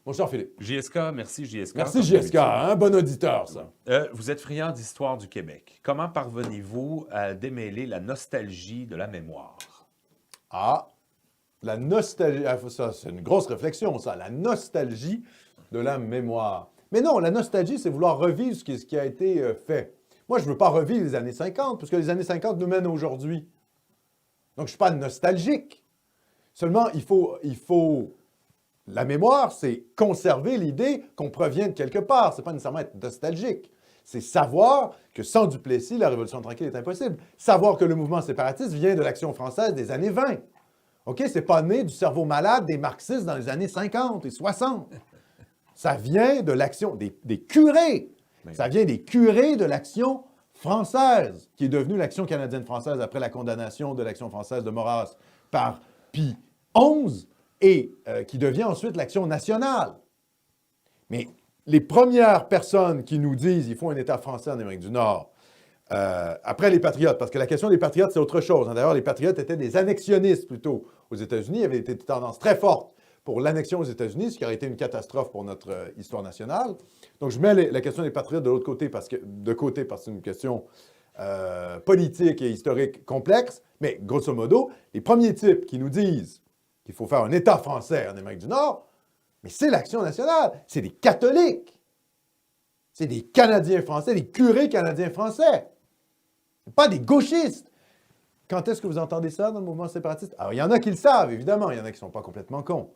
Mon cher Philippe. JSK, merci JSK. Merci JSK, hein? Bon auditeur, ça. Vous êtes friand d'histoire du Québec. Comment parvenez-vous à démêler la nostalgie de la mémoire? Ah, la nostalgie, ça, c'est une grosse réflexion, ça, la nostalgie de la mémoire. Mais non, la nostalgie, c'est vouloir revivre ce qui a été fait. Moi, je ne veux pas revivre les années 50, parce que les années 50 nous mènent aujourd'hui. Donc, je ne suis pas nostalgique. Seulement, il faut... La mémoire, c'est conserver l'idée qu'on provient de quelque part. Ce n'est pas nécessairement être nostalgique. C'est savoir que sans Duplessis, la Révolution tranquille est impossible. Savoir que le mouvement séparatiste vient de l'Action française des années 20. OK? C'est pas né du cerveau malade des marxistes dans les années 50 et 60. Ça vient de l'action des curés. Ça vient des curés de l'Action française, qui est devenue l'Action canadienne-française après la condamnation de l'Action française de Maurras par Pie XI et qui devient ensuite l'Action nationale. Mais les premières personnes qui nous disent qu'il faut un État français en Amérique du Nord, après les Patriotes, parce que la question des Patriotes, c'est autre chose. D'ailleurs, les Patriotes étaient des annexionnistes plutôt aux États-Unis. Il y avait été une tendance très forte pour l'annexion aux États-Unis, ce qui aurait été une catastrophe pour notre histoire nationale. Donc, je mets la question des Patriotes de l'autre côté parce que c'est une question politique et historique complexe. Mais grosso modo, les premiers types qui nous disent qu'il faut faire un État français en Amérique du Nord, mais c'est l'Action nationale, c'est des catholiques, c'est des Canadiens français, des curés canadiens français, pas des gauchistes. Quand est-ce que vous entendez ça dans le mouvement séparatiste? Alors, il y en a qui le savent, évidemment, il y en a qui ne sont pas complètement cons.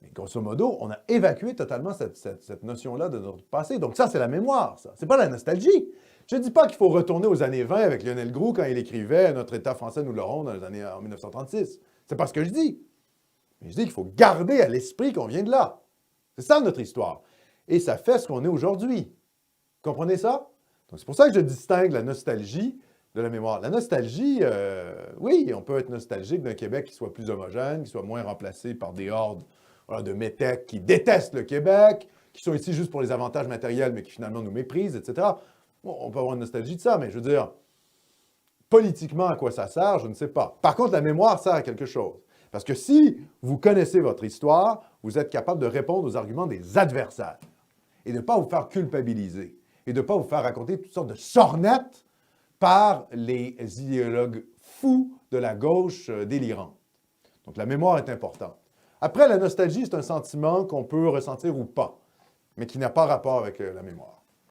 Mais grosso modo, on a évacué totalement cette notion-là de notre passé. Donc ça, c'est la mémoire, ça. C'est pas la nostalgie. Je ne dis pas qu'il faut retourner aux années 20 avec Lionel Groulx quand il écrivait « Notre État français, nous l'aurons » dans les années en 1936. C'est pas ce que je dis. Mais je dis qu'il faut garder à l'esprit qu'on vient de là. C'est ça notre histoire. Et ça fait ce qu'on est aujourd'hui. Vous comprenez ça? Donc c'est pour ça que je distingue la nostalgie de la mémoire. La nostalgie, oui, on peut être nostalgique d'un Québec qui soit plus homogène, qui soit moins remplacé par des hordes de métèques qui détestent le Québec, qui sont ici juste pour les avantages matériels, mais qui finalement nous méprisent, etc. Bon, on peut avoir une nostalgie de ça, mais je veux dire, politiquement, à quoi ça sert, je ne sais pas. Par contre, la mémoire sert à quelque chose. Parce que si vous connaissez votre histoire, vous êtes capable de répondre aux arguments des adversaires et de ne pas vous faire culpabiliser et de ne pas vous faire raconter toutes sortes de sornettes par les idéologues fous de la gauche délirante. Donc, la mémoire est importante. Après, la nostalgie, c'est un sentiment qu'on peut ressentir ou pas, mais qui n'a pas rapport avec la mémoire.